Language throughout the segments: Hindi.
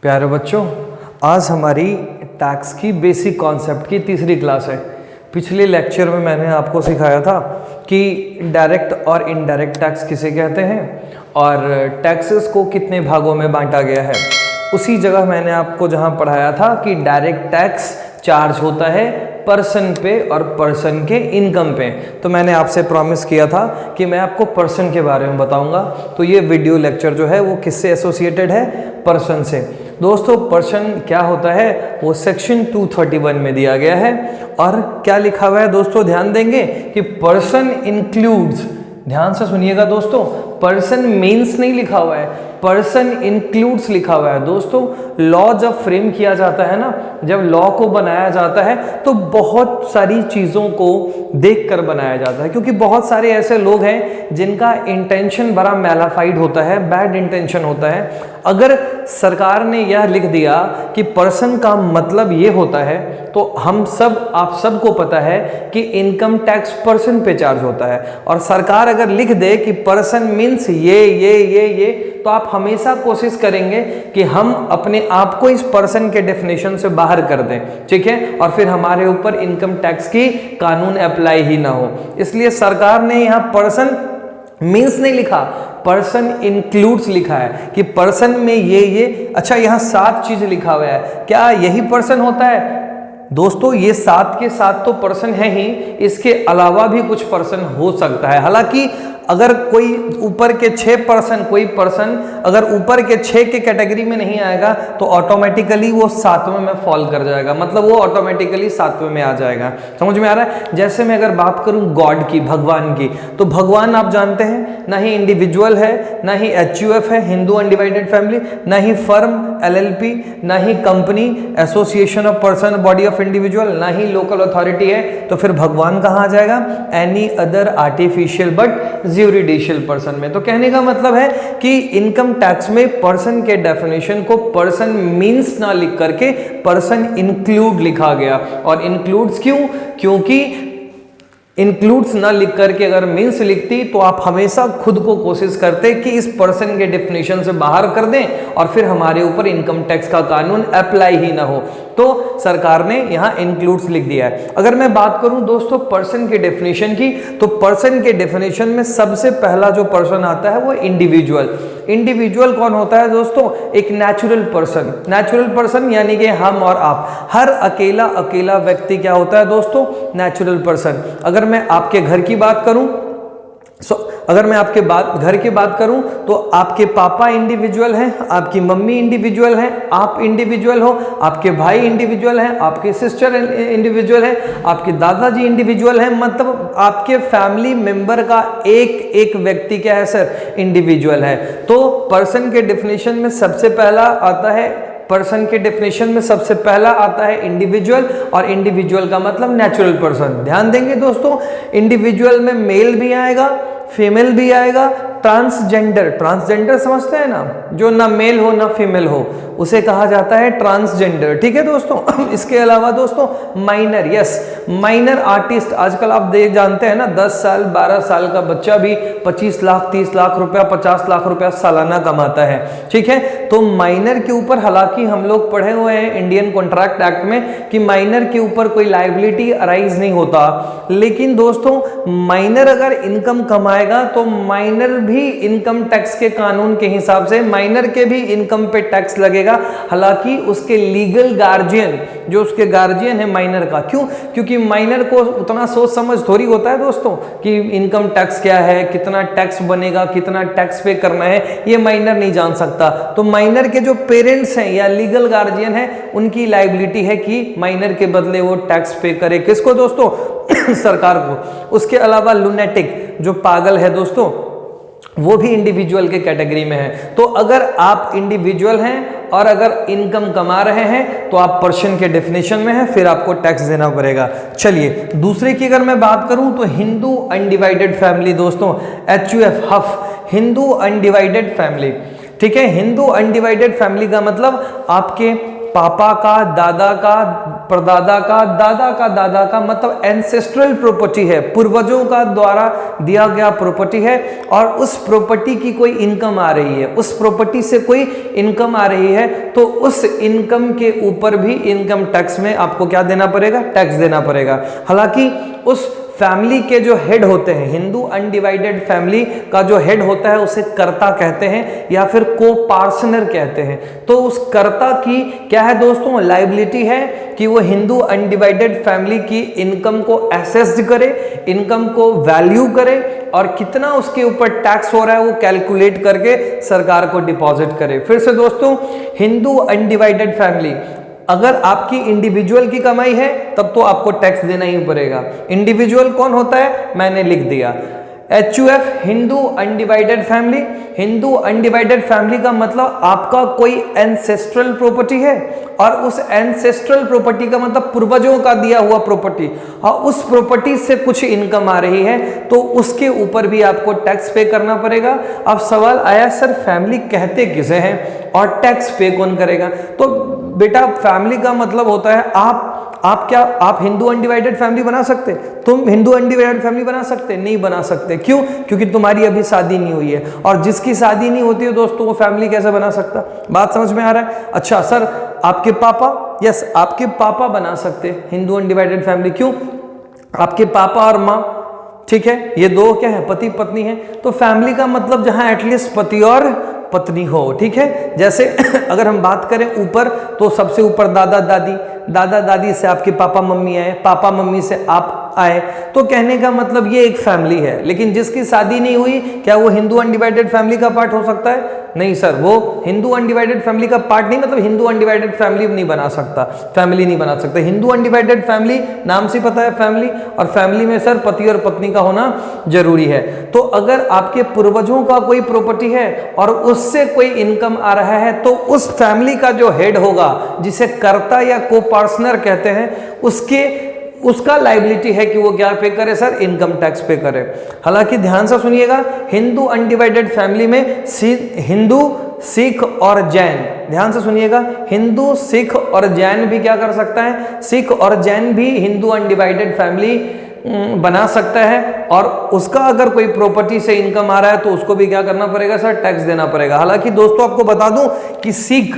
प्यारे बच्चों, आज हमारी टैक्स की बेसिक कॉन्सेप्ट की तीसरी क्लास है। पिछले लेक्चर में मैंने आपको सिखाया था कि डायरेक्ट और इनडायरेक्ट टैक्स किसे कहते हैं और टैक्सेस को कितने भागों में बांटा गया है। उसी जगह मैंने आपको जहां पढ़ाया था कि डायरेक्ट टैक्स चार्ज होता है पर्सन पे और पर्सन के इनकम पे। तो मैंने आपसे प्रॉमिस किया था कि मैं आपको पर्सन के बारे में बताऊंगा। तो ये वीडियो लेक्चर जो है वो किससे एसोसिएटेड है? पर्सन से। दोस्तों, पर्सन क्या होता है वो सेक्शन 231 में दिया गया है। और क्या लिखा हुआ है दोस्तों, ध्यान देंगे कि पर्सन इंक्लूड्स, ध्यान से सुनिएगा दोस्तों, पर्सन मीन्स नहीं लिखा हुआ है, पर्सन इंक्लूड्स लिखा हुआ है। दोस्तों, लॉ जब फ्रेम किया जाता है ना, जब लॉ को बनाया जाता है तो बहुत सारी चीज़ों को देखकर बनाया जाता है, क्योंकि बहुत सारे ऐसे लोग हैं जिनका इंटेंशन बड़ा मैलाफाइड होता है, बैड इंटेंशन होता है। अगर सरकार ने यह लिख दिया कि पर्सन का मतलब ये होता है, तो हम सब, आप सबको पता है कि इनकम टैक्स पर्सन पे चार्ज होता है। और सरकार अगर लिख दे कि पर्सन मीन्स ये, तो आप हमेशा कोशिश करेंगे कि हम अपने आप को इस पर्सन के डेफिनेशन से बाहर कर दें, ठीक है, और फिर हमारे ऊपर इनकम टैक्स की कानून अप्लाई ही ना हो। इसलिए सरकार ने यहाँ पर्सन मीन्स नहीं लिखा, पर्सन इंक्लूड्स लिखा है कि पर्सन में ये अच्छा, यहाँ 7 चीज लिखा हुआ है। क्या यही पर्सन होता है? दोस्तों, ये 7 के 7 तो पर्सन है ही, इसके अलावा भी कुछ पर्सन हो सकता है। हालांकि अगर कोई ऊपर के 6 पर्सन, कोई पर्सन अगर ऊपर के 6 के कैटेगरी में नहीं आएगा तो ऑटोमेटिकली वो 7वें में फॉल कर जाएगा, मतलब वो ऑटोमेटिकली 7वें में आ जाएगा। समझ में आ रहा है? जैसे मैं अगर बात करूं गॉड की, भगवान की, तो भगवान आप जानते हैं ना ही इंडिविजुअल है, ना ही HUF है, हिंदू अनडिवाइडेड फैमिली, ना ही फर्म LLP, ना ही company association of person body of individual, ना ही लोकल अथॉरिटी है। तो फिर भगवान कहाँ आ जाएगा? Any other artificial but juridical person में। तो कहने का मतलब है कि इनकम टैक्स में पर्सन के डेफिनेशन को पर्सन मीन्स ना लिख करके पर्सन इंक्लूड लिखा गया। और इंक्लूड्स क्यों? क्योंकि इंक्लूड्स ना लिख करके अगर मीन्स लिखती तो आप हमेशा खुद को कोशिश करते कि इस पर्सन के डेफिनेशन से बाहर कर दें और फिर हमारे ऊपर इनकम टैक्स का कानून अप्लाई ही ना हो। तो सरकार ने यहाँ इंक्लूड्स लिख दिया है। अगर मैं बात करूं दोस्तों पर्सन के डेफिनेशन की, तो पर्सन के डेफिनेशन में सबसे पहला जो पर्सन आता है वो इंडिविजुअल। इंडिविजुअल कौन होता है दोस्तों? एक नेचुरल पर्सन। नेचुरल पर्सन यानी कि हम और आप, हर अकेला व्यक्ति क्या होता है दोस्तों? Natural person. अगर मैं आपके घर की बात करूं, अगर मैं आपके घर की बात करूं तो आपके पापा इंडिविजुअल हैं, आपकी मम्मी इंडिविजुअल हैं, आप इंडिविजुअल हो, आपके भाई इंडिविजुअल हैं, आपके सिस्टर इंडिविजुअल हैं, आपके दादाजी इंडिविजुअल हैं। मतलब आपके फैमिली मेंबर का एक व्यक्ति क्या है सर? इंडिविजुअल है। तो पर्सन के डेफिनेशन में सबसे पहला आता है, पर्सन के डेफिनेशन में सबसे पहला आता है इंडिविजुअल, और इंडिविजुअल का मतलब नेचुरल पर्सन। ध्यान देंगे दोस्तों, इंडिविजुअल में मेल भी आएगा, फीमेल भी आएगा, ट्रांसजेंडर समझते हैं ना, जो ना मेल हो ना फीमेल हो, उसे कहा जाता है ट्रांसजेंडर, ठीक है दोस्तों। इसके अलावा दोस्तों माइनर, यस, माइनर आर्टिस्ट। आजकल आप जानते हैं ना, 10 साल 12 साल का बच्चा भी 25 लाख 30 लाख रुपया 50 लाख रुपया सालाना कमाता है, ठीक है। तो माइनर के ऊपर, हालांकि हम लोग पढ़े हुए हैं इंडियन कॉन्ट्रैक्ट एक्ट में कि माइनर के ऊपर कोई लायबिलिटी अराइज नहीं होता, लेकिन दोस्तों माइनर अगर इनकम कमाएगा तो माइनर भी इनकम टैक्स के कानून के हिसाब से माइनर के भी इनकम पे टैक्स लगेगा। हालांकि उसके लीगल गार्जियन, जो उसके गार्जियन है माइनर का, क्यों? क्योंकि माइनर को उतना सोच समझ थोड़ी होता है दोस्तों कि इनकम टैक्स क्या है, कितना टैक्स बनेगा, कितना टैक्स पे करना है, ये माइनर नहीं जान सकता। तो माइनर के जो पेरेंट्स हैं या लीगल गार्जियन है, उनकी लायबिलिटी है कि माइनर के बदले वो टैक्स पे करे। किसको दोस्तों? सरकार को। उसके अलावा लुनेटिक, जो पागल है दोस्तों, वो भी इंडिविजुअल के कैटेगरी में है। तो अगर आप इंडिविजुअल हैं और अगर इनकम कमा रहे हैं तो आप पर्सन के डेफिनेशन में हैं, फिर आपको टैक्स देना पड़ेगा। चलिए दूसरे की अगर मैं बात करूं तो हिंदू अनडिवाइडेड फैमिली दोस्तों, HUF, हिंदू अनडिवाइडेड फैमिली, ठीक है। हिंदू अनडिवाइडेड फैमिली का मतलब आपके पापा का, दादा का, परदादा का, दादा का दादा का, मतलब एंसेस्ट्रल प्रॉपर्टी है, पूर्वजों का द्वारा दिया गया प्रॉपर्टी है, और उस प्रॉपर्टी की कोई इनकम आ रही है, उस प्रॉपर्टी से कोई इनकम आ रही है, तो उस इनकम के ऊपर भी इनकम टैक्स में आपको क्या देना पड़ेगा? टैक्स देना पड़ेगा। हालांकि उस फैमिली के जो हेड होते हैं, हिंदू अनडिवाइडेड फैमिली का जो हेड होता है उसे कर्ता कहते हैं या फिर को पार्सनर कहते हैं। तो उस कर्ता की क्या है दोस्तों? लायबिलिटी है कि वो हिंदू अनडिवाइडेड फैमिली की इनकम को असेस्ड करे, इनकम को वैल्यू करे, और कितना उसके ऊपर टैक्स हो रहा है वो कैलकुलेट करके सरकार को डिपॉजिट करे। फिर से दोस्तों, हिंदू अनडिवाइडेड फैमिली, अगर आपकी इंडिविजुअल की कमाई है तब तो आपको टैक्स देना ही पड़ेगा। इंडिविजुअल कौन होता है? मैंने लिख दिया, HUF, Hindu undivided family. Hindu undivided family का मतलब आपका कोई एंसेस्ट्रल प्रॉपर्टी है, और उस एंसेस्ट्रल प्रॉपर्टी का मतलब पूर्वजों का दिया हुआ प्रॉपर्टी, और उस प्रॉपर्टी से कुछ इनकम आ रही है तो उसके ऊपर भी आपको टैक्स पे करना पड़ेगा। अब सवाल आया, सर फैमिली कहते किसे हैं और टैक्स पे कौन करेगा? तो बेटा, फैमिली का मतलब होता है आप हिंदू अनडिवाइडेड फैमिली बना सकते? तुम हिंदू अनडिवाइडेड फैमिली बना सकते? नहीं बना सकते। क्यों? क्योंकि तुम्हारी अभी शादी नहीं हुई है, और जिसकी शादी नहीं होती है दोस्तों वो फैमिली कैसे बना सकता? बात समझ में आ रहा है? अच्छा सर, आपके पापा, यस आपके पापा बना सकते हिंदू अनडिवाइडेड फैमिली। क्यों? आपके पापा और माँ, ठीक है, ये दो क्या है? पति पत्नी है। तो फैमिली का मतलब जहां एटलीस्ट पति और पत्नी हो, ठीक है। जैसे अगर हम बात करें ऊपर, तो सबसे ऊपर दादा दादी, दादा दादी से आपके पापा मम्मी आए, पापा मम्मी से आप आए, तो कहने का मतलब ये एक फैमिली है। लेकिन जिसकी शादी नहीं हुई, क्या वो हिंदू अनडिवाइडेड फैमिली का पार्ट हो सकता है? नहीं सर, वो हिंदू अनडिवाइडेड फैमिली का पार्ट नहीं, मतलब हिंदू अनडिवाइडेड फैमिली नहीं बना सकता, फैमिली नहीं बना सकता। हिंदू अनडिवाइडेड फैमिली नाम से पता है फैमिली, और फैमिली में सर पति और पत्नी का होना जरूरी है। तो अगर आपके पूर्वजों का कोई प्रॉपर्टी है और उससे कोई इनकम आ रहा है, तो उस फैमिली का जो हेड होगा, जिसे कर्ता या को पार्सनर कहते हैं, उसका लायबिलिटी है कि वो क्या पे करे? सर इनकम टैक्स पे करे। हालांकि ध्यान से सुनिएगा, हिंदू अनडिवाइडेड फैमिली में हिंदू, सिख और जैन, ध्यान से सुनिएगा, हिंदू, सिख और जैन भी क्या कर सकता है? सिख और जैन भी हिंदू अनडिवाइडेड फैमिली बना सकता है, और उसका अगर कोई प्रॉपर्टी से इनकम आ रहा है तो उसको भी क्या करना पड़ेगा? सर टैक्स देना पड़ेगा। हालांकि दोस्तों आपको बता दूं कि सिख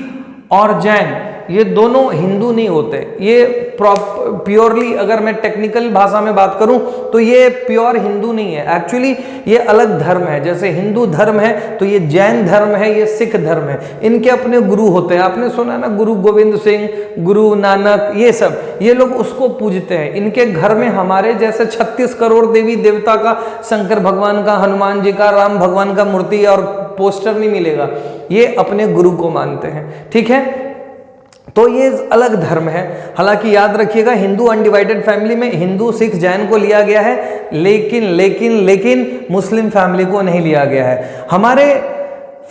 और जैन ये दोनों हिंदू नहीं होते, ये प्योरली, अगर मैं टेक्निकल भाषा में बात करूं तो ये प्योर हिंदू नहीं है, एक्चुअली ये अलग धर्म है। जैसे हिंदू धर्म है तो ये जैन धर्म है, ये सिख धर्म है, इनके अपने गुरु होते हैं। आपने सुना ना, गुरु गोविंद सिंह, गुरु नानक, ये सब, ये लोग उसको पूजते हैं। इनके घर में हमारे जैसे 36 करोड़ देवी देवता का, शंकर भगवान का, हनुमान जी का, राम भगवान का मूर्ति और पोस्टर नहीं मिलेगा, ये अपने गुरु को मानते हैं, ठीक है। तो ये अलग धर्म है। हालांकि याद रखिएगा, हिंदू अनडिवाइडेड फैमिली में हिंदू, सिख, जैन को लिया गया है, लेकिन मुस्लिम फैमिली को नहीं लिया गया है। हमारे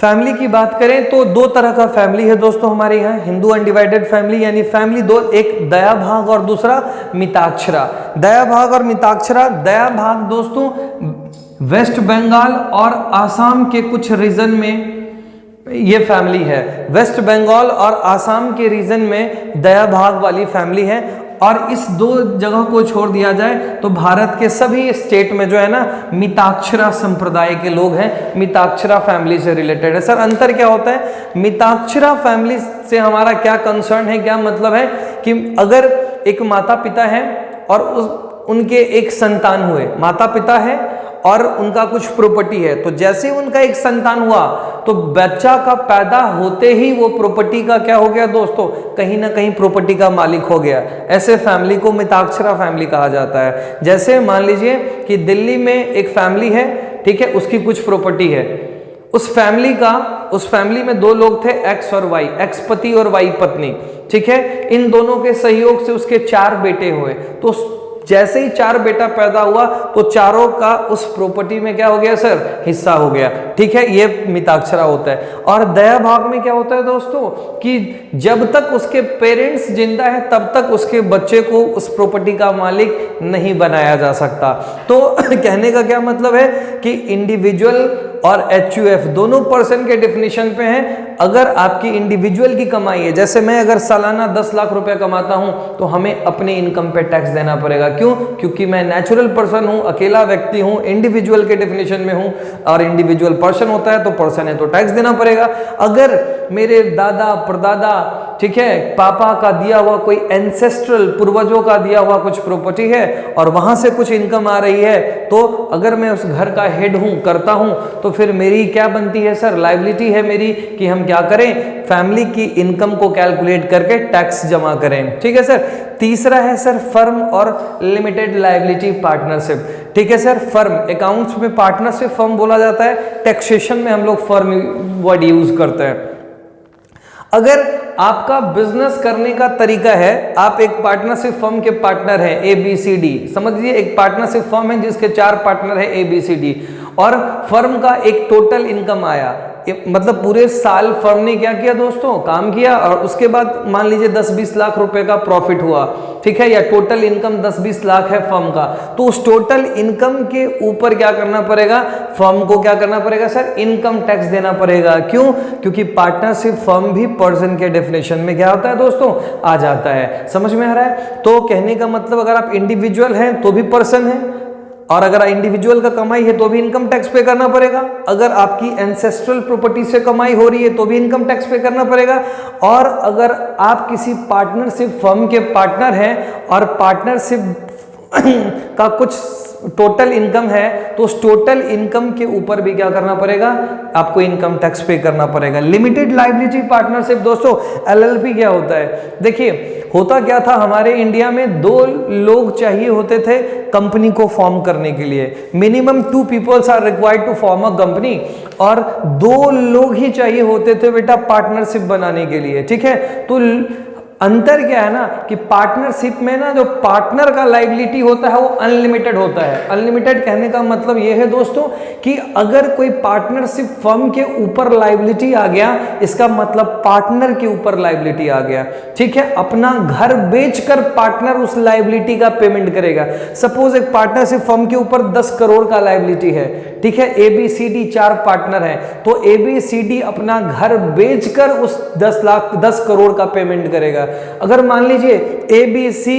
फैमिली की बात करें तो दो तरह का फैमिली है दोस्तों हमारे यहाँ, हिंदू अनडिवाइडेड फैमिली, यानी फैमिली दो, एक दया भाग और दूसरा मिताक्षरा। दया भाग और मिताक्षरा, दया भाग दोस्तों वेस्ट बंगाल और आसाम के कुछ रीजन में ये फैमिली है। वेस्ट बंगाल और आसाम के रीजन में दया भाग वाली फैमिली है, और इस दो जगह को छोड़ दिया जाए तो भारत के सभी स्टेट में जो है ना, मिताक्षरा संप्रदाय के लोग हैं, मिताक्षरा फैमिली से रिलेटेड है। सर अंतर क्या होता है? मिताक्षरा फैमिली से हमारा क्या कंसर्न है, क्या मतलब है कि अगर एक माता पिता है और उनके एक संतान हुए, माता पिता है और उनका कुछ प्रॉपर्टी है, तो जैसे उनका एक संतान हुआ तो बच्चा का पैदा होते ही वो प्रॉपर्टी का क्या हो गया दोस्तों? कहीं ना कहीं प्रॉपर्टी का मालिक हो गया। ऐसे फैमिली को मिताक्षरा फैमिली कहा जाता है। जैसे मान लीजिए कि दिल्ली में एक फैमिली है, ठीक है, उसकी कुछ प्रॉपर्टी है, उस फैमिली में दो लोग थे, एक्स और वाई, एक्स पति और वाई पत्नी, ठीक है। इन दोनों के सहयोग से उसके 4 बेटे हुए, तो जैसे ही 4 बेटा पैदा हुआ तो चारों का उस प्रॉपर्टी में क्या हो गया सर? हिस्सा हो गया, ठीक है। ये मिताक्षरा होता है। और दया भाग में क्या होता है दोस्तों कि जब तक उसके पेरेंट्स जिंदा है तब तक उसके बच्चे को उस प्रॉपर्टी का मालिक नहीं बनाया जा सकता। तो कहने का क्या मतलब है कि इंडिविजुअल और HUF दोनों पर्सन के डेफिनेशन पे हैं। अगर आपकी इंडिविजुअल की कमाई है, जैसे मैं अगर सालाना 10 लाख रुपए कमाता हूं तो हमें अपने इनकम पे टैक्स देना पड़ेगा। क्यों? क्योंकि मैं नेचुरल पर्सन हूं, अकेला व्यक्ति हूं, इंडिविजुअल के डेफिनेशन में हूं, और इंडिविजुअल पर्सन होता है तो पर्सन है तो टैक्स देना पड़ेगा। अगर मेरे दादा परदादा, ठीक है, पापा का दिया हुआ कोई एंसेस्ट्रल पूर्वजों का दिया हुआ कुछ प्रॉपर्टी है और वहां से कुछ इनकम आ रही है, तो अगर मैं उस घर का हेड हूं, करता हूं, तो फिर मेरी क्या बनती है सर? लायबिलिटी है मेरी कि हम क्या करें? फैमिली की इनकम को कैलकुलेट करके टैक्स जमा करें। ठीक है सर। तीसरा है सर फर्म और लिमिटेड लायबिलिटी पार्टनरशिप। ठीक है सर। फर्म, अकाउंट्स में पार्टनरशिप फर्म बोला जाता है, टैक्सेशन में हम लोग फर्म वर्ड यूज करते हैं। अगर आपका बिजनेस करने का तरीका है, आप एक पार्टनरशिप फर्म के पार्टनर हैं ABCD, समझिए एक पार्टनरशिप फर्म है जिसके 4 पार्टनर है ABCD, और फर्म का एक टोटल इनकम आया, मतलब पूरे साल फर्म ने क्या किया दोस्तों? काम किया, और उसके बाद मान लीजिए 10-20 लाख रुपए का प्रॉफिट हुआ, ठीक है, या टोटल इनकम 10-20 लाख है फर्म का, तो उस टोटल इनकम के ऊपर क्या करना पड़ेगा? फर्म को क्या करना पड़ेगा सर? इनकम टैक्स देना पड़ेगा। क्यों? क्योंकि पार्टनरशिप फर्म भी पर्सन के डेफिनेशन में क्या होता है दोस्तों? आ जाता है। समझ में आ रहा है? तो कहने का मतलब अगर आप इंडिविजुअल हैं तो भी पर्सन है, और अगर इंडिविजुअल का कमाई है तो भी इनकम टैक्स पे करना पड़ेगा। अगर आपकी एंसेस्ट्रल प्रॉपर्टी से कमाई हो रही है तो भी इनकम टैक्स पे करना पड़ेगा। और अगर आप किसी पार्टनरशिप फर्म के पार्टनर हैं और पार्टनरशिप का कुछ टोटल इनकम है तो उस टोटल इनकम के ऊपर भी क्या करना पड़ेगा? आपको इनकम टैक्स पे करना पड़ेगा। लिमिटेड लायबिलिटी पार्टनरशिप दोस्तों, LLP क्या होता है? देखिए होता क्या था, हमारे इंडिया में 2 लोग चाहिए होते थे कंपनी को फॉर्म करने के लिए। Minimum 2 peoples are required to form a company, और 2 लोग ही चाहिए होते थे बेटा पार्टनरशिप बनाने के लिए। ठीक है, तो अंतर क्या है ना कि पार्टनरशिप में ना जो पार्टनर का लायबिलिटी होता है वो अनलिमिटेड होता है। अनलिमिटेड कहने का मतलब ये है दोस्तों कि अगर कोई पार्टनरशिप फर्म के ऊपर लायबिलिटी आ गया, इसका मतलब पार्टनर के ऊपर लायबिलिटी आ गया। ठीक है, अपना घर बेचकर पार्टनर उस लायबिलिटी का पेमेंट करेगा। सपोज एक पार्टनरशिप फर्म के ऊपर 10 करोड़ का लायबिलिटी है, ठीक है, ABCD 4 पार्टनर हैं, तो ABCD अपना घर बेचकर उस 10 करोड़ का पेमेंट करेगा। अगर मान लीजिए ABC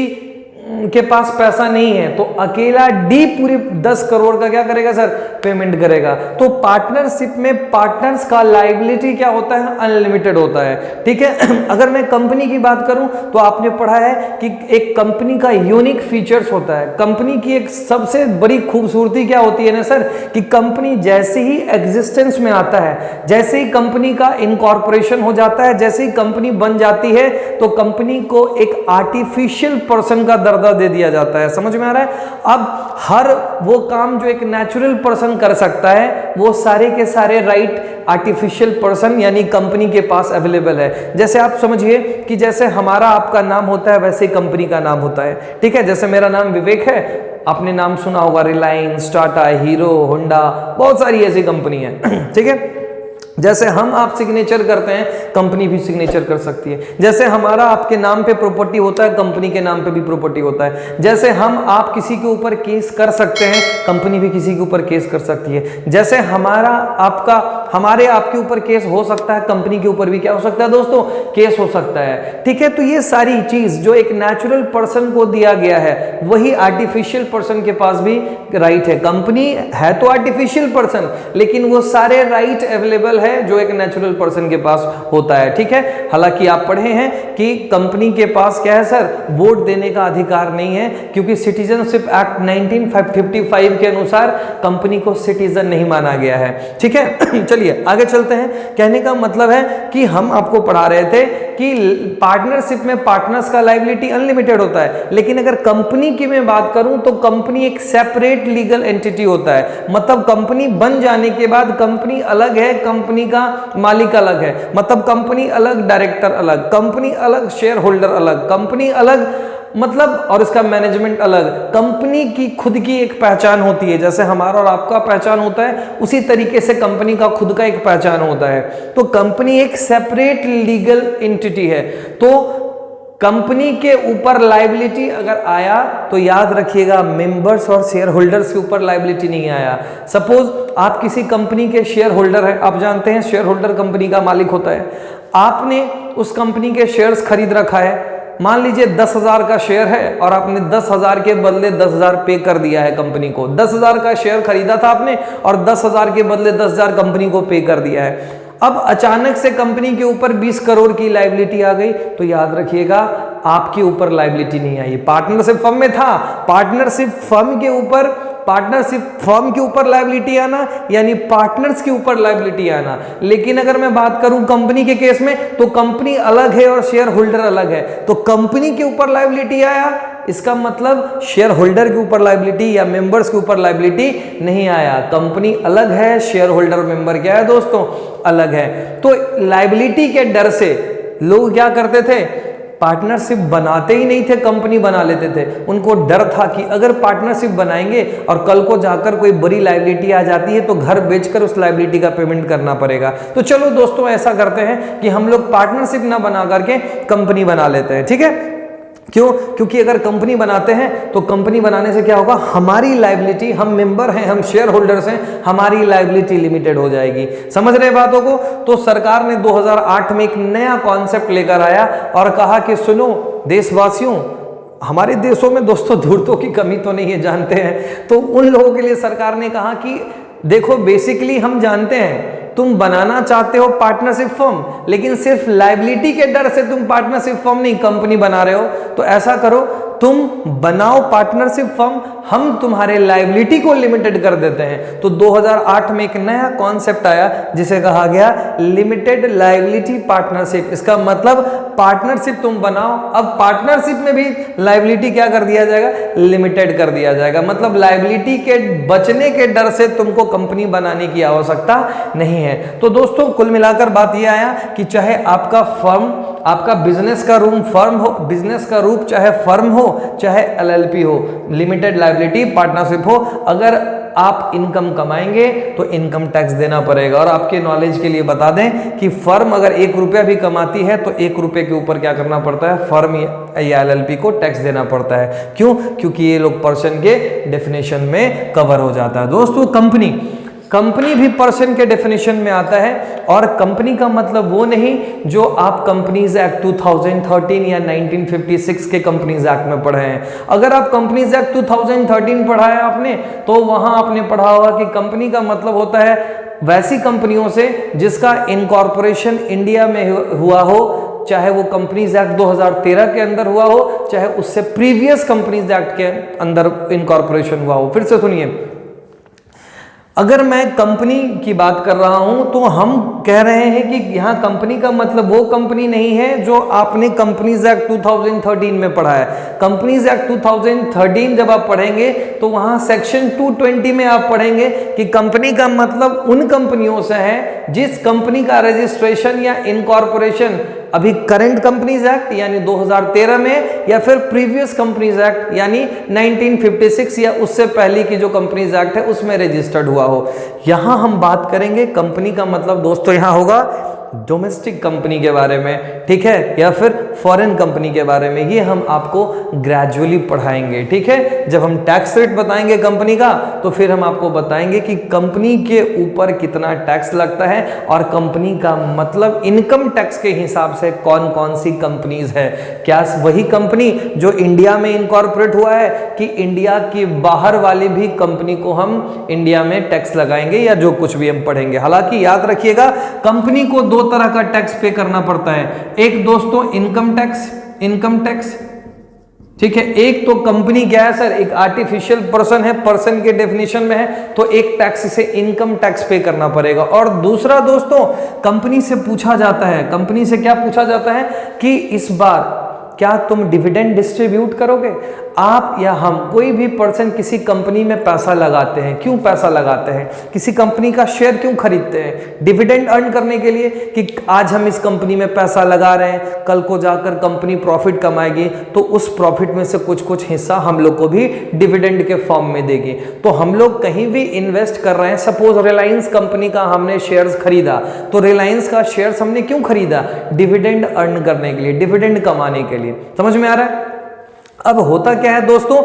के पास पैसा नहीं है तो अकेला D पूरी 10 करोड़ का क्या करेगा सर? पेमेंट करेगा। तो पार्टनरशिप में पार्टनर्स का लायबिलिटी क्या होता है? अनलिमिटेड होता है। ठीक है। अगर मैं कंपनी की बात करूं तो आपने पढ़ा है कि एक कंपनी का यूनिक फीचर्स होता है। कंपनी की एक सबसे बड़ी खूबसूरती क्या होती है ना सर, कि कंपनी जैसे ही एग्जिस्टेंस में आता है, जैसे ही कंपनी का इनकॉर्पोरेशन हो जाता है, जैसे ही कंपनी बन जाती है, तो कंपनी को एक आर्टिफिशियल पर्सन का दर्जा दे दिया जाता है। समझ में आ रहा है? अब हर वो काम जो एक नेचुरल पर्सन कर सकता है, वो सारे के सारे राइट आर्टिफिशियल पर्सन यानी कंपनी के पास अवेलेबल है। जैसे आप समझिए कि जैसे हमारा आपका नाम होता है वैसे कंपनी का नाम होता है। ठीक है, जैसे मेरा नाम विवेक है, आपने नाम सुना होगा रिलायंस, टाटा, हीरो, होंडा, बहुत सारी ऐसी कंपनी है। ठीक है, जैसे हम आप सिग्नेचर करते हैं, कंपनी भी सिग्नेचर कर सकती है। जैसे हमारा आपके नाम पे प्रॉपर्टी होता है, कंपनी के नाम पे भी प्रॉपर्टी होता है। जैसे हम आप किसी के ऊपर केस कर सकते हैं, कंपनी भी किसी के ऊपर केस कर सकती है। जैसे हमारा आपका हमारे आपके ऊपर केस हो सकता है, कंपनी के ऊपर भी क्या हो सकता है दोस्तों? केस हो सकता है। ठीक है, तो ये सारी चीज जो एक नेचुरल पर्सन को दिया गया है, वही आर्टिफिशियल पर्सन के पास भी राइट है। कंपनी है तो आर्टिफिशियल पर्सन, लेकिन वो सारे राइट अवेलेबल है जो एक नेचुरल पर्सन के पास होता है। ठीक है, हालांकि आप पढ़े हैं कि कंपनी के पास क्या है सर? वोट देने का अधिकार नहीं है, क्योंकि सिटीजनशिप एक्ट 1955 के अनुसार कंपनी को सिटीजन नहीं माना गया है। ठीक है, चलिए आगे चलते हैं। कहने का मतलब है कि हम आपको पढ़ा रहे थे कि पार्टनरशिप में पार्टनर्स का लायबिलिटी अनलिमिटेड होता है, लेकिन अगर कंपनी की मैं बात करूं तो कंपनी एक सेपरेट लीगल एंटिटी होता है। मतलब कंपनी बन जाने के बाद कंपनी अलग है, कंपनी का मालिक अलग है, मतलब कंपनी अलग, डायरेक्टर अलग, कंपनी अलग, शेयर होल्डर अलग, कंपनी अलग, मतलब और इसका मैनेजमेंट अलग। कंपनी की खुद की एक पहचान होती है, जैसे हमारा और आपका पहचान होता है, उसी तरीके से कंपनी का खुद का एक पहचान होता है। तो कंपनी एक सेपरेट लीगल एंटिटी है। तो कंपनी के ऊपर लायबिलिटी अगर आया तो याद रखिएगा मेंबर्स और शेयर होल्डर्स के ऊपर लायबिलिटी नहीं आया। सपोज आप किसी कंपनी के शेयर होल्डर हैं, आप जानते हैं शेयर होल्डर कंपनी का मालिक होता है, आपने उस कंपनी के शेयर्स खरीद रखा है, मान लीजिए 10,000 का शेयर है और आपने 10,000 के बदले 10,000 पे कर दिया है कंपनी को। 10,000 का शेयर खरीदा था आपने और 10,000 के बदले 10,000 कंपनी को पे कर दिया है। अब अचानक से कंपनी के ऊपर 20 करोड़ की लायबिलिटी आ गई तो याद रखिएगा आपके ऊपर लायबिलिटी नहीं आई। पार्टनरशिप फर्म में था, पार्टनरशिप फर्म के ऊपर लायबिलिटी आना यानी पार्टनर्स के ऊपर लायबिलिटी आना। लेकिन अगर मैं बात करूं कंपनी के केस में तो कंपनी अलग है और शेयर होल्डर अलग है, तो कंपनी के ऊपर लायबिलिटी आया, इसका मतलब शेयर होल्डर के ऊपर लायबिलिटी या मेंबर्स के ऊपर लायबिलिटी नहीं आया। कंपनी अलग है, शेयर होल्डर मेंबर क्या है दोस्तों, अलग है। तो लायबिलिटी के डर से लोग क्या करते थे, पार्टनरशिप बनाते ही नहीं थे, कंपनी बना लेते थे। उनको डर था कि अगर पार्टनरशिप बनाएंगे और कल को जाकर कोई बड़ी लायबिलिटी आ जाती है तो घर बेचकर उस लायबिलिटी का पेमेंट करना पड़ेगा। तो चलो दोस्तों ऐसा करते हैं कि हम लोग पार्टनरशिप ना बना करके कंपनी बना लेते हैं, ठीक है। क्यों? क्योंकि अगर कंपनी बनाते हैं तो कंपनी बनाने से क्या होगा, हमारी लायबिलिटी, हम मेंबर हैं, हम शेयर होल्डर्स हैं, हमारी लायबिलिटी लिमिटेड हो जाएगी। समझ रहे बातों को? तो सरकार ने 2008 में एक नया कॉन्सेप्ट लेकर आया और कहा कि सुनो देशवासियों, हमारे देशों में दोस्तों धूर्तों की कमी तो नहीं है, जानते हैं। तो उन लोगों के लिए सरकार ने कहा कि देखो बेसिकली हम जानते हैं तुम बनाना चाहते हो पार्टनरशिप फर्म, लेकिन सिर्फ लायबिलिटी के डर से तुम पार्टनरशिप फर्म नहीं कंपनी बना रहे हो। तो ऐसा करो, तुम बनाओ पार्टनरशिप फर्म, हम तुम्हारे लायबिलिटी को लिमिटेड कर देते हैं। तो 2008 में एक नया कॉन्सेप्ट आया जिसे कहा गया लिमिटेड लायबिलिटी पार्टनरशिप। इसका मतलब पार्टनरशिप तुम बनाओ, अब पार्टनरशिप में भी लायबिलिटी क्या कर दिया जाएगा, लिमिटेड कर दिया जाएगा। मतलब लायबिलिटी के बचने के डर से तुमको कंपनी बनाने की आवश्यकता नहीं है। तो दोस्तों कुल मिलाकर बात यह आया कि चाहे आपका फर्म, आपका बिजनेस का रूप फर्म हो, बिजनेस का रूप चाहे फर्म हो चाहे LLP हो, लिमिटेड लायबिलिटी पार्टनरशिप हो, अगर आप इनकम कमाएंगे तो इनकम टैक्स देना पड़ेगा। और आपके नॉलेज के लिए बता दें कि फर्म अगर 1 रुपया भी कमाती है तो 1 रुपये के ऊपर क्या करना पड़ता है, फर्म या LLP को टैक्स देना पड़ता है। क्यों? क्योंकि ये लोग पर्सन के डेफिनेशन में कवर हो जाता है। दोस्तों कंपनी भी पर्सन के डेफिनेशन में आता है, और कंपनी का मतलब वो नहीं जो आप कंपनीज एक्ट 2013 या 1956 के कंपनीज एक्ट में पढ़े हैं। अगर आप कंपनीज एक्ट 2013 पढ़ा है आपने तो वहां आपने पढ़ा होगा कि कंपनी का मतलब होता है वैसी कंपनियों से जिसका इनकॉर्पोरेशन इंडिया में हुआ हो, चाहे वो कंपनीज एक्ट 2013 के अंदर हुआ हो, चाहे उससे प्रीवियस कंपनीज एक्ट के अंदर इनकॉर्पोरेशन हुआ हो। फिर से सुनिए, अगर मैं कंपनी की बात कर रहा हूं तो हम कह रहे हैं कि यहां कंपनी का मतलब वो कंपनी नहीं है जो आपने कंपनीज एक्ट 2013 में पढ़ा है। कंपनीज एक्ट 2013 जब आप पढ़ेंगे तो वहां सेक्शन 220 में आप पढ़ेंगे कि कंपनी का मतलब उन कंपनियों से है जिस कंपनी का रजिस्ट्रेशन या इनकॉर्पोरेशन अभी करंट कंपनीज एक्ट यानी 2013 में या फिर प्रीवियस कंपनीज एक्ट यानी 1956 या उससे पहले की जो कंपनीज एक्ट है उसमें रजिस्टर्ड हुआ हो। यहां हम बात करेंगे कंपनी का मतलब दोस्तों यहां होगा डोमेस्टिक कंपनी के बारे में, ठीक है, या फिर फॉरेन कंपनी के बारे में। ये हम आपको ग्रेजुअली पढ़ाएंगे, ठीक है। जब हम टैक्स रेट बताएंगे कंपनी का तो फिर हम आपको बताएंगे कि कंपनी के ऊपर कितना टैक्स लगता है और कंपनी का मतलब इनकम टैक्स के हिसाब से कौन कौन सी कंपनीज है। क्या वही कंपनी जो इंडिया में इनकॉर्पोरेट हुआ है कि इंडिया की बाहर वाली भी कंपनी को हम इंडिया में टैक्स लगाएंगे, या जो कुछ भी हम पढ़ेंगे। हालांकि याद रखिएगा कंपनी को 2 तरह का टैक्स पे करना पड़ता है। एक दोस्तों इनकम टैक्स, ठीक है। एक तो कंपनी क्या है सर, एक आर्टिफिशियल पर्सन है, पर्सन के डेफिनेशन में है, तो एक टैक्स से इनकम टैक्स पे करना पड़ेगा। और दूसरा दोस्तों कंपनी से पूछा जाता है, कंपनी से क्या पूछा जाता है कि इस बार क्या तुम डिविडेंड डिस्ट्रीब्यूट करोगे। आप या हम कोई भी पर्सन किसी कंपनी में पैसा लगाते हैं, क्यों पैसा लगाते हैं, किसी कंपनी का शेयर क्यों खरीदते हैं? डिविडेंड अर्न करने के लिए कि आज हम इस कंपनी में पैसा लगा रहे हैं, कल को जाकर कंपनी प्रॉफिट कमाएगी तो उस प्रॉफिट में से कुछ कुछ हिस्सा हम लोग को भी डिविडेंड के फॉर्म में देगी। तो हम लोग कहीं भी इन्वेस्ट कर रहे हैं, सपोज रिलायंस कंपनी का हमने शेयर्स खरीदा, तो रिलायंस का शेयर्स हमने क्यों खरीदा? डिविडेंड अर्न करने के लिए, डिविडेंड कमाने के लिए। समझ में आ रहा है? अब होता क्या है दोस्तों,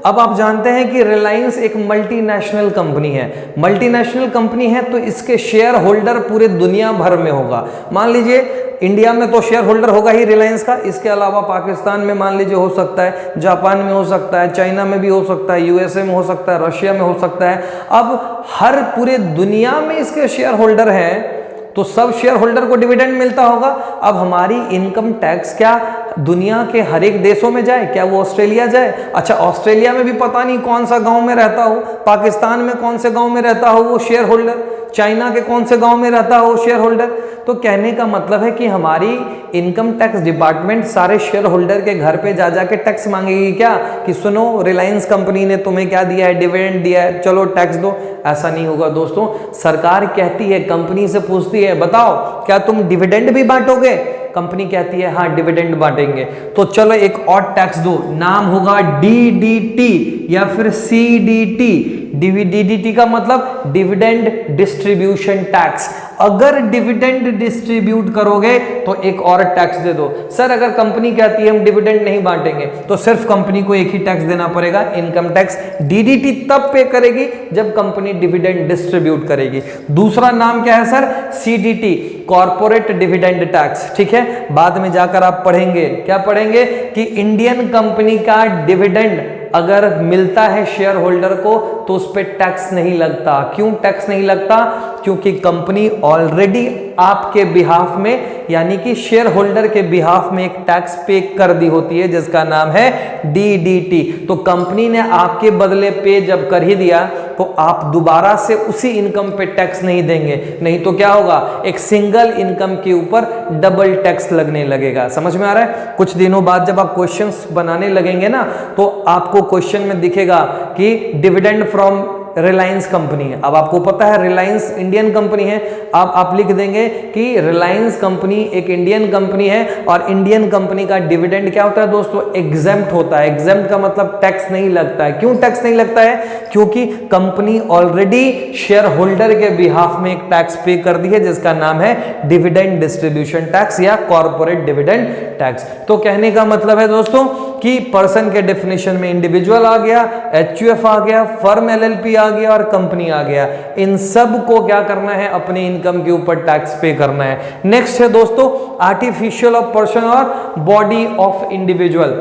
अब आप जानते हैं कि रिलायंस एक मल्टीनेशनल कंपनी है। मल्टीनेशनल कंपनी है तो इसके शेयर होल्डर पूरे दुनिया भर में होगा। मान लीजिए इंडिया में तो शेयर होल्डर होगा ही रिलायंस का, इसके अलावा पाकिस्तान में मान लीजिए हो सकता है, जापान में हो सकता है, चाइना में भी हो सकता है, यूएसए में हो सकता है, रशिया में हो सकता है। अब हर पूरे दुनिया में इसके शेयर होल्डर हैं तो सब शेयर होल्डर को डिविडेंड मिलता होगा। अब हमारी इनकम टैक्स क्या दुनिया के हर एक देशों में जाए? क्या वो ऑस्ट्रेलिया जाए? अच्छा, ऑस्ट्रेलिया में भी पता नहीं कौन सा गांव में रहता हो, पाकिस्तान में कौन से गांव में रहता हो वो शेयर होल्डर, चाइना के कौन से गांव में रहता हो शेयर होल्डर। तो कहने का मतलब है कि हमारी इनकम टैक्स डिपार्टमेंट सारे शेयर होल्डर के घर पे जा जाके टैक्स मांगेगी क्या कि सुनो रिलायंस कंपनी ने तुम्हें क्या दिया है, डिविडेंड दिया है, चलो टैक्स दो? ऐसा नहीं होगा दोस्तों। सरकार कहती है, कंपनी से पूछती है बताओ क्या तुम डिविडेंड भी बांटोगे? कंपनी कहती है हाँ डिविडेंड बांटेंगे। तो चलो एक और टैक्स दो, नाम होगा डीडीटी या फिर सीडीटी। डीडीटी का मतलब डिविडेंड डिस्ट्रीब्यूशन टैक्स। अगर डिविडेंड डिस्ट्रीब्यूट करोगे तो एक और टैक्स दे दो। सर अगर कंपनी कहती है हम डिविडेंड नहीं बांटेंगे तो सिर्फ कंपनी को एक ही टैक्स देना पड़ेगा, इनकम टैक्स। डीडीटी तब पे करेगी जब कंपनी डिविडेंड डिस्ट्रीब्यूट करेगी। दूसरा नाम क्या है sir? CDT, corporate dividend tax. ठीक है, बाद में जाकर आप पढ़ेंगे, क्या पढ़ेंगे कि इंडियन कंपनी का डिविडेंड अगर मिलता है शेयर होल्डर को तो उस पर टैक्स नहीं लगता। क्यों टैक्स नहीं लगता? क्योंकि कंपनी ऑलरेडी आपके बिहाफ में यानी कि शेयर होल्डर के बिहाफ में एक टैक्स पे कर दी होती है जिसका नाम है डीडीटी। तो कंपनी ने आपके बदले पे जब कर ही दिया तो आप दोबारा से उसी इनकम पे टैक्स नहीं देंगे, नहीं तो क्या होगा, एक सिंगल इनकम के ऊपर डबल टैक्स लगने लगेगा। समझ में आ रहा है? कुछ दिनों बाद जब आप क्वेश्चंस बनाने लगेंगे ना तो आपको क्वेश्चन में दिखेगा कि डिविडेंड फ्रॉम रिलायंस कंपनी है। अब आपको पता है रिलायंस इंडियन कंपनी है, अब आप लिख देंगे कि रिलायंस कंपनी एक इंडियन कंपनी है और इंडियन कंपनी का डिविडेंड क्या होता है दोस्तों? एग्जेम्प्ट होता है। एग्जेम्प्ट का मतलब टैक्स नहीं लगता है। क्यों टैक्स नहीं लगता है? क्योंकि कंपनी ऑलरेडी शेयर होल्डर के बिहाफ में एक टैक्स पे कर दी है जिसका नाम है डिविडेंड डिस्ट्रीब्यूशन टैक्स या कॉर्पोरेट डिविडेंड टैक्स। तो कहने का मतलब है दोस्तों कि पर्सन के डेफिनेशन में इंडिविजुअल आ गया, एचयूएफ आ गया, फर्म एलएलपी आ गया और कंपनी आ गया। इन सब को क्या करना है? अपने इनकम के ऊपर टैक्स पे करना है। नेक्स्ट है दोस्तों आर्टिफिशियल ऑफ पर्सन और बॉडी ऑफ इंडिविजुअल।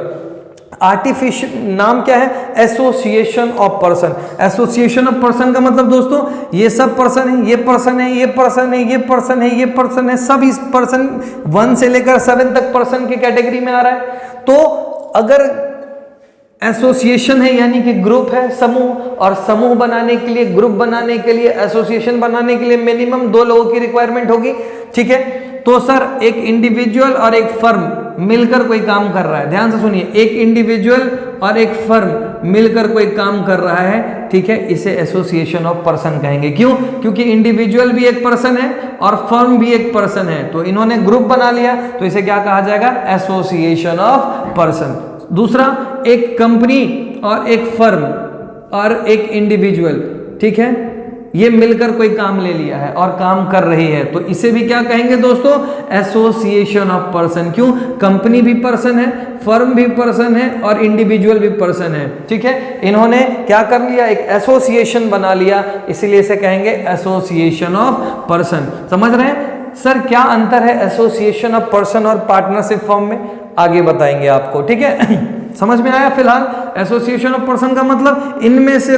आर्टिफिशियल नाम क्या है? Association of person. Association of person का मतलब दोस्तों ये सब पर्सन है, ये पर्सन है, ये पर्सन है, ये पर्सन है, ये पर्सन है, सब इस पर्सन 1 से लेकर 7 तक पर्सन की कैटेगरी में आ रहा है। तो अगर एसोसिएशन है यानी कि ग्रुप है, समूह, और समूह बनाने के लिए, ग्रुप बनाने के लिए, एसोसिएशन बनाने के लिए मिनिमम 2 लोगों की रिक्वायरमेंट होगी। ठीक है, तो सर एक इंडिविजुअल और एक फर्म मिलकर कोई काम कर रहा है, ध्यान से सुनिए, एक इंडिविजुअल और एक फर्म मिलकर कोई काम कर रहा है, ठीक है, इसे एसोसिएशन ऑफ पर्सन कहेंगे। क्यों? क्योंकि इंडिविजुअल भी एक पर्सन है और फर्म भी एक पर्सन है, तो इन्होंने ग्रुप बना लिया तो इसे क्या कहा जाएगा? Association of person. दूसरा, एक कंपनी और एक फर्म और एक इंडिविजुअल, ठीक है, ये मिलकर कोई काम ले लिया है और काम कर रही है, तो इसे भी क्या कहेंगे दोस्तों? Association of person. क्यों? कंपनी भी पर्सन है, फर्म भी पर्सन है और इंडिविजुअल भी पर्सन है। ठीक है, इन्होंने क्या कर लिया? एक एसोसिएशन बना लिया, इसलिए इसे कहेंगे एसोसिएशन ऑफ पर्सन। समझ रहे हैं सर क्या अंतर है एसोसिएशन ऑफ पर्सन और पार्टनरशिप फॉर्म में? आगे बताएंगे आपको, ठीक है। समझ में आया? फिलहाल एसोसिएशन ऑफ पर्सन का मतलब इनमें से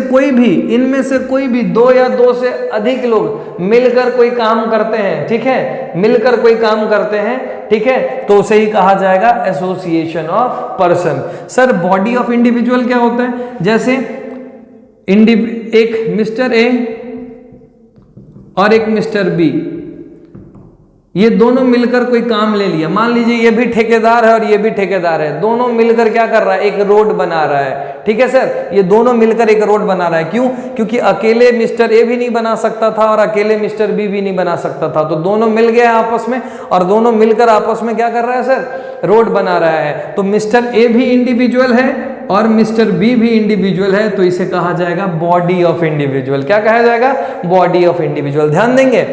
कोई भी 2 या 2 से अधिक लोग मिलकर कोई काम करते हैं, ठीक है, मिलकर कोई काम करते हैं, ठीक है, तो उसे ही कहा जाएगा association of person. Sir body of individual क्या होता है? जैसे एक मिस्टर ए और एक मिस्टर बी, ये दोनों मिलकर कोई काम ले लिया, मान लीजिए ये भी ठेकेदार है और ये भी ठेकेदार है, दोनों मिलकर क्या कर रहा है, एक रोड बना रहा है। ठीक है सर, ये दोनों मिलकर एक रोड बना रहा है। क्यों? क्योंकि अकेले मिस्टर ए भी नहीं बना सकता था और अकेले मिस्टर बी भी नहीं बना सकता था, तो दोनों मिल गए आपस में और दोनों मिलकर आपस में क्या कर रहा है सर, रोड बना रहा है। तो मिस्टर ए भी इंडिविजुअल है और मिस्टर बी भी इंडिविजुअल है, तो इसे कहा जाएगा बॉडी ऑफ इंडिविजुअल। क्या कहा जाएगा? Body of individual. ध्यान देंगे,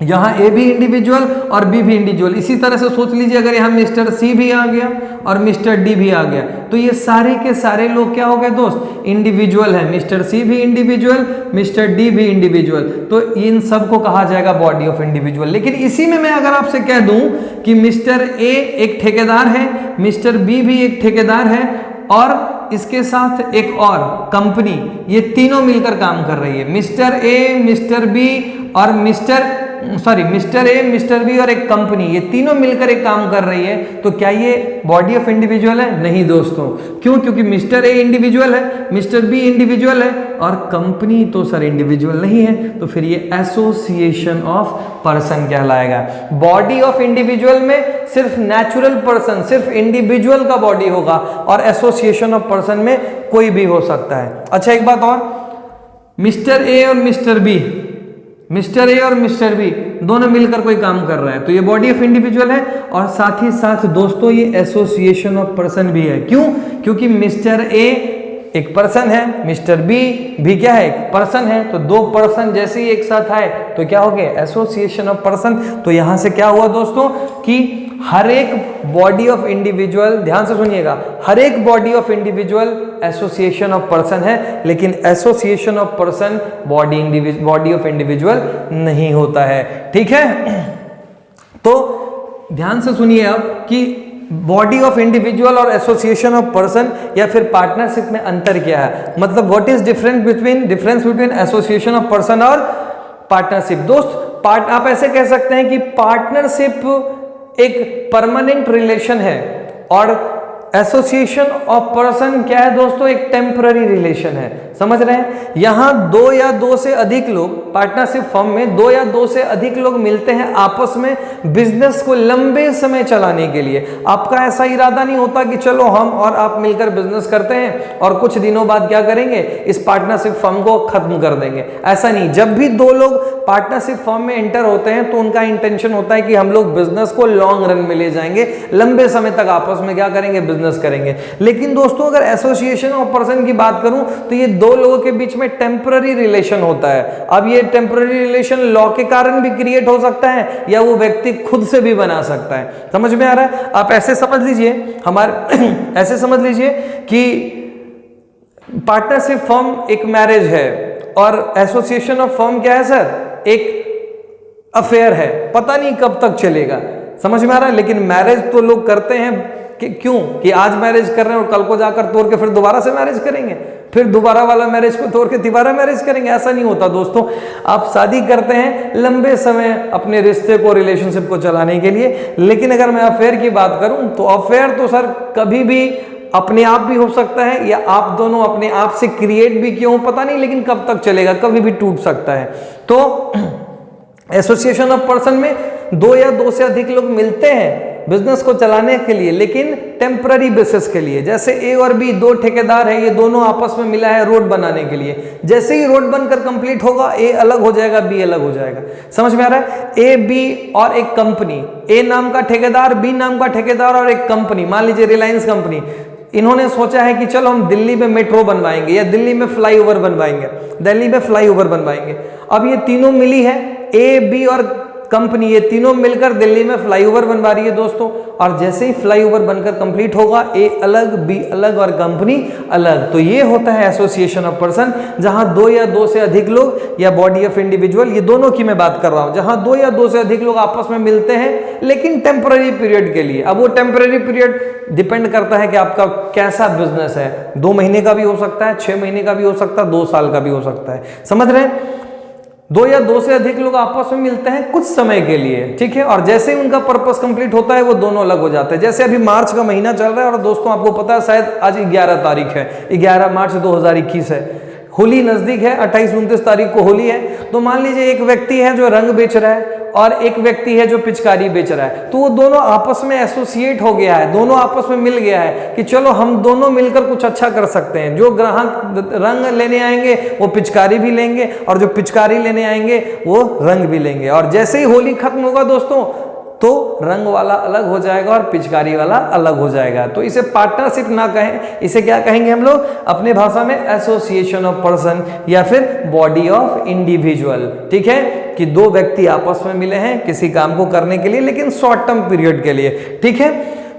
यहां ए भी इंडिविजुअल और बी भी इंडिविजुअल। इसी तरह से सोच लीजिए, अगर यहां मिस्टर सी भी आ गया और मिस्टर डी भी आ गया, तो ये सारे के सारे लोग क्या हो गए दोस्त, इंडिविजुअल है। मिस्टर सी भी इंडिविजुअल, मिस्टर डी भी इंडिविजुअल, तो इन सब को कहा जाएगा बॉडी ऑफ इंडिविजुअल। लेकिन इसी में मैं अगर आपसे कह दूं कि मिस्टर ए एक ठेकेदार है, मिस्टर बी भी एक ठेकेदार है और इसके साथ एक और कंपनी, ये तीनों मिलकर काम कर रही है। मिस्टर ए, मिस्टर बी और मिस्टर ए, मिस्टर बी और एक कंपनी, ये तीनों मिलकर एक काम कर रही है, तो क्या ये बॉडी ऑफ इंडिविजुअल है? नहीं दोस्तों। क्यों? क्योंकि मिस्टर ए इंडिविजुअल है, मिस्टर बी इंडिविजुअल है और कंपनी तो सर इंडिविजुअल नहीं है, तो फिर ये एसोसिएशन ऑफ पर्सन कहलाएगा। बॉडी ऑफ इंडिविजुअल में सिर्फ नेचुरल पर्सन, सिर्फ इंडिविजुअल का बॉडी होगा और एसोसिएशन ऑफ पर्सन में कोई भी हो सकता है। अच्छा एक बात और, मिस्टर ए और मिस्टर बी, मिस्टर ए और मिस्टर बी दोनों मिलकर कोई काम कर रहा है, तो ये बॉडी ऑफ इंडिविजुअल है और साथ ही साथ दोस्तों ये एसोसिएशन ऑफ पर्सन भी है। क्यों? क्योंकि मिस्टर ए एक पर्सन है, मिस्टर बी भी क्या है, एक पर्सन है, तो दो पर्सन जैसे ही एक साथ आए तो क्या हो गया, एसोसिएशन ऑफ पर्सन। तो यहां से क्या हुआ दोस्तों कि हर एक बॉडी ऑफ इंडिविजुअल, ध्यान से सुनिएगा, हर एक body of individual association of person है, लेकिन association of person body of individual नहीं होता है। ठीक है, तो ध्यान से सुनिए अब कि बॉडी ऑफ इंडिविजुअल और एसोसिएशन ऑफ पर्सन या फिर पार्टनरशिप में अंतर क्या है, मतलब what is difference between association of person और पार्टनरशिप। दोस्त आप ऐसे कह सकते हैं कि पार्टनरशिप एक परमानेंट रिलेशन है और एसोसिएशन ऑफ पर्सन क्या है दोस्तों, एक टेम्पररी रिलेशन है। समझ रहे हैं? यहां दो या दो से अधिक लोग, पार्टनरशिप फर्म में दो या दो से अधिक लोग मिलते हैं आपस में बिजनेस को लंबे समय चलाने के लिए। आपका ऐसा इरादा नहीं होता कि चलो हम और आप मिलकर बिजनेस करते हैं और कुछ दिनों बाद क्या करेंगे, इस पार्टनरशिप फर्म को खत्म कर देंगे। ऐसा नहीं, जब भी दो लोग पार्टनरशिप फर्म में एंटर होते हैं तो उनका इंटेंशन होता है कि हम लोग बिजनेस को लॉन्ग रन में ले जाएंगे, लंबे समय तक आपस में क्या करेंगे, बिजनेस करेंगे। लेकिन दोस्तों अगर एसोसिएशन ऑफ पर्सन की बात करूं तो ये दो लोगों के बीच में टेम्पररी रिलेशन होता है। अब ये टेम्पररी रिलेशन लॉ के कारण भी क्रिएट हो सकता है या वो व्यक्ति खुद से भी बना सकता है। समझ में आ रहा है? आप ऐसे समझ लीजिए, हमारे ऐसे समझ लीजिए कि पार्टनरशिप फर्म एक मैरिज है और एसोसिएशन ऑफ फर्म क्या है सर, एक अफेयर है, पता नहीं कब तक चलेगा। समझ में आ रहा है? लेकिन मैरिज तो लोग करते हैं क्यों, कि आज मैरिज कर रहे हैं और कल को जाकर तोड़ के फिर दोबारा से मैरिज करेंगे, फिर दोबारा वाला मैरिज को तोड़ के दोबारा मैरिज करेंगे। ऐसा नहीं होता दोस्तों। आप शादी करते हैं लंबे समय अपने रिश्ते को, रिलेशनशिप को चलाने के लिए। लेकिन अगर मैं अफेयर की बात करूं तो अफेयर तो सर कभी भी अपने आप भी हो सकता है या आप दोनों अपने आप से क्रिएट भी क्यों पता नहीं, लेकिन कब तक चलेगा, कभी भी टूट सकता है। तो एसोसिएशन ऑफ पर्सन में दो या दो से अधिक लोग मिलते हैं बिजनेस को चलाने के लिए, लेकिन टेम्पररी बेसिस के लिए। जैसे ए और बी दो ठेकेदार है, ये दोनों आपस में मिला है रोड बनाने के लिए। जैसे ही रोड बनकर कंप्लीट होगा, ए अलग हो जाएगा, बी अलग हो जाएगा। समझ में आ रहा है? ए, बी और एक कंपनी, ए नाम का ठेकेदार, बी नाम का ठेकेदार और एक कंपनी, मान लीजिए रिलायंस कंपनी, इन्होंने सोचा है कि चलो हम दिल्ली में मेट्रो बनवाएंगे या दिल्ली में फ्लाईओवर बनवाएंगे, दिल्ली में फ्लाईओवर बनवाएंगे। अब ये तीनों मिली है, ए, बी और कंपनी, ये तीनों मिलकर दिल्ली में फ्लाईओवर बनवा रही है दोस्तों। और जैसे ही फ्लाईओवर बनकर कंप्लीट होगा, ए अलग, बी अलग और कंपनी अलग। तो ये होता है एसोसिएशन ऑफ पर्सन, जहां दो या दो से अधिक लोग या बॉडी ऑफ इंडिविजुअल, ये दोनों की मैं बात कर रहा हूं, जहां दो या दो से अधिक लोग आपस में मिलते हैं लेकिन टेम्पररी पीरियड के लिए। अब वो टेम्पररी पीरियड डिपेंड करता है कि आपका कैसा बिजनेस है। 2 महीने का भी हो सकता है, 6 महीने का भी हो सकता है, 2 साल का भी हो सकता है। समझ रहे हैं? दो या दो से अधिक लोग आपस में मिलते हैं कुछ समय के लिए, ठीक है, और जैसे ही उनका पर्पस कंप्लीट होता है वो दोनों अलग हो जाते हैं। जैसे अभी मार्च का महीना चल रहा है और दोस्तों आपको पता है शायद आज 11 तारीख है, 11 मार्च 2021 है, होली नजदीक है, 28-29 तारीख को होली है। तो मान लीजिए एक व्यक्ति है जो रंग बेच रहा है और एक व्यक्ति है जो पिचकारी बेच रहा है, तो वो दोनों आपस में एसोसिएट हो गया है, दोनों आपस में मिल गया है कि चलो हम दोनों मिलकर कुछ अच्छा कर सकते हैं। जो ग्राहक रंग लेने आएंगे वो पिचकारी भी लेंगे और जो पिचकारी लेने आएंगे वो रंग भी लेंगे। और जैसे ही होली खत्म होगा दोस्तों तो रंग वाला अलग हो जाएगा और पिचकारी वाला अलग हो जाएगा। तो इसे पार्टनरशिप ना कहें, इसे क्या कहेंगे हम लोग अपने भाषा में? एसोसिएशन ऑफ पर्सन या फिर बॉडी ऑफ इंडिविजुअल। ठीक है, कि दो व्यक्ति आपस में मिले हैं किसी काम को करने के लिए, लेकिन शॉर्ट टर्म पीरियड के लिए। ठीक है।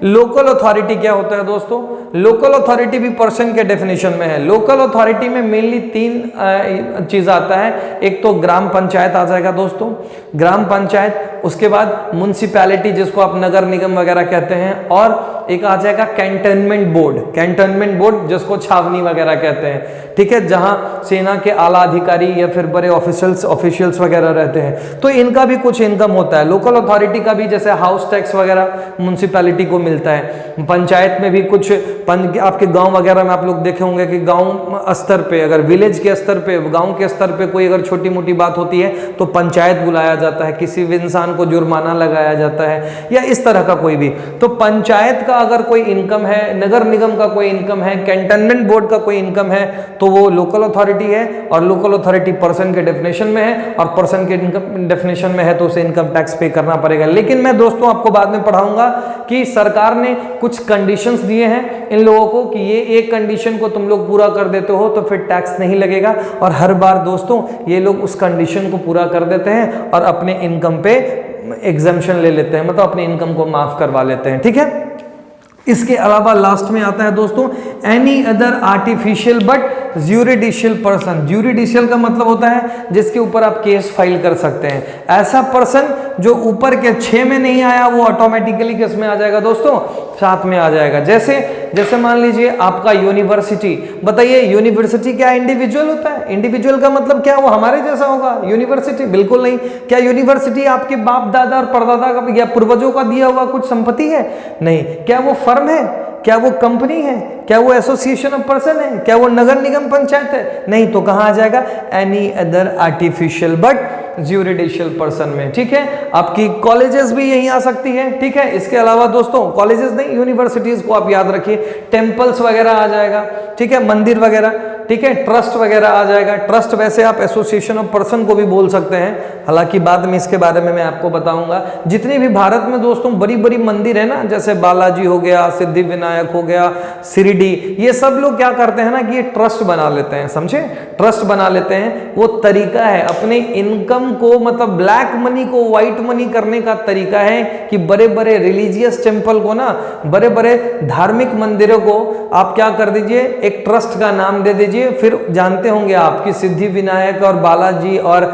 लोकल अथॉरिटी क्या होता है दोस्तों? लोकल अथॉरिटी भी पर्सन के डेफिनेशन में है। लोकल अथॉरिटी में मेनली तीन चीज आता है। एक तो ग्राम पंचायत आ जाएगा दोस्तों, ग्राम पंचायत, उसके बाद म्युनिसिपैलिटी जिसको आप नगर निगम वगैरह कहते हैं, और एक आ जाएगा कैंटोनमेंट बोर्ड, कैंटोनमेंट बोर्ड जिसको छावनी वगैरह कहते हैं। ठीक है, जहां सेना के आला अधिकारी या फिर बड़े ऑफिशियल्स वगैरह रहते हैं, तो इनका भी कुछ इनकम होता है। लोकल अथॉरिटी का भी जैसे हाउस टैक्स वगैरह म्युनिसिपैलिटी को मिलता है। पंचायत में भी कुछ आपके गांव वगैरह में आप लोग देखे होंगे कि गांव स्तर पे, अगर विलेज के स्तर पे, गांव के स्तर पे कोई अगर छोटी मोटी बात होती है तो पंचायत बुलाया जाता है, किसी भी इंसान को जुर्माना लगाया जाता है या इस तरह का कोई भी। तो पंचायत का अगर कोई इनकम है, नगर निगम का कोई इनकम है, कैंटोनमेंट बोर्ड का कोई इनकम है, तो वो लोकल अथॉरिटी है। और लोकल अथॉरिटी पर्सन के डेफिनेशन में है, और पर्सन के इनकम डेफिनेशन में है तो उसे इनकम टैक्स पे करना पड़ेगा। लेकिन मैं दोस्तों आपको बाद में पढ़ाऊंगा कि सरकार ने कुछ कंडीशंस दिए हैं इन लोगों को कि ये एक कंडीशन को तुम लोग पूरा कर देते हो तो फिर टैक्स नहीं लगेगा। और हर बार दोस्तों ये लोग उस कंडीशन को पूरा कर देते हैं और अपने इनकम पे एग्जम्पशन ले लेते हैं, मतलब अपनी इनकम को माफ करवा लेते हैं। ठीक है। इसके अलावा लास्ट में आता है दोस्तों any other artificial but juridical person. Juridical का मतलब होता है जिसके ऊपर आप केस फाइल कर सकते हैं। ऐसा पर्सन जो ऊपर के 6 में नहीं आया वो ऑटोमेटिकली किस में आ जाएगा दोस्तों? 7 में आ जाएगा। जैसे मान लीजिए आपका यूनिवर्सिटी, बताइए यूनिवर्सिटी क्या इंडिविजुअल होता है? इंडिविजुअल का मतलब क्या वो हमारे जैसा होगा यूनिवर्सिटी? बिल्कुल नहीं। क्या यूनिवर्सिटी आपके बाप दादा और परदादा का या पूर्वजों का दिया हुआ कुछ संपत्ति है? नहीं। क्या वो फर्म है? क्या वो कंपनी है? क्या वो एसोसिएशन ऑफ पर्सन है? क्या वो नगर निगम पंचायत है? नहीं। तो कहां आ जाएगा? Any other artificial but juridical person में। ठीक है। आपकी कॉलेजेस भी यहीं आ सकती है। ठीक है। इसके अलावा दोस्तों कॉलेजेस नहीं, यूनिवर्सिटीज को आप याद रखिए। टेम्पल्स वगैरह आ जाएगा। ठीक है। मंदिर वगैरह। ठीक है। ट्रस्ट वगैरह आ जाएगा। ट्रस्ट वैसे आप एसोसिएशन ऑफ पर्सन को भी बोल सकते हैं, हालांकि बाद में इसके बारे में मैं आपको बताऊंगा। जितनी भी भारत में दोस्तों बड़ी बड़ी मंदिर है ना, जैसे बालाजी हो गया, सिद्धि विनायक हो गया, शिरडी, ये सब लोग क्या करते हैं ना कि ये ट्रस्ट बना लेते हैं। समझे? ट्रस्ट बना लेते हैं। वो तरीका है अपने इनकम को, मतलब ब्लैक मनी को व्हाइट मनी करने का तरीका है कि बड़े बड़े रिलीजियस टेम्पल को ना, बड़े बड़े धार्मिक मंदिरों को आप क्या कर दीजिए, एक ट्रस्ट का नाम दे दीजिए। फिर जानते होंगे आपकी सिद्धि विनायक और बालाजी और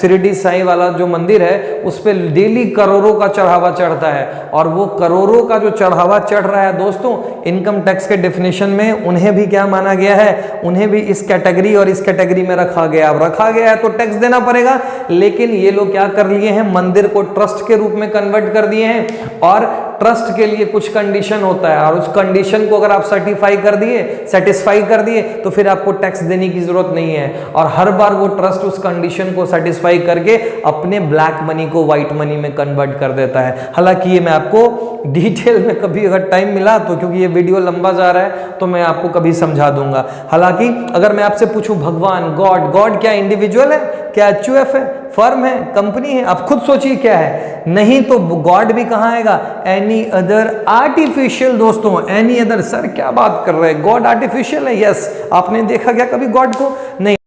शिरडी साईं वाला जो मंदिर है उस पर डेली करोड़ों का चढ़ावा चढ़ता है। और वो करोड़ों का जो चढ़ावा चढ़ रहा है दोस्तों, इनकम टैक्स के डेफिनेशन में उन्हें भी क्या माना गया है? उन्हें भी इस कैटेगरी और इस कैटेगरी में रखा गया। अब रखा गया है तो टैक्स देना पड़ेगा। लेकिन ये लोग क्या कर लिए हैं? मंदिर को ट्रस्ट के रूप में कन्वर्ट कर दिए हैं। और ट्रस्ट के लिए कुछ कंडीशन होता है और उस कंडीशन को अगर आप सर्टिफाई कर दिए, सेटिस्फाई कर दिए, तो फिर आपको टैक्स देने की जरूरत नहीं है। और हर बार वो ट्रस्ट उस कंडीशन को सेटिस्फाई करके अपने ब्लैक मनी को व्हाइट मनी में कन्वर्ट कर देता है। हालांकि ये मैं आपको डिटेल में कभी अगर टाइम मिला तो, क्योंकि ये वीडियो लंबा जा रहा है, तो मैं आपको कभी समझा दूंगा। हालांकि अगर मैं आपसे पूछूं भगवान, गॉड क्या इंडिविजुअल है? क्या एचयूएफ है? फर्म है? कंपनी है? आप खुद सोचिए क्या है। नहीं तो गॉड भी कहां आएगा? Any other artificial. दोस्तों एनी अदर, सर क्या बात कर रहे हैं? गॉड आर्टिफिशियल है? यस। आपने देखा क्या कभी गॉड को? नहीं।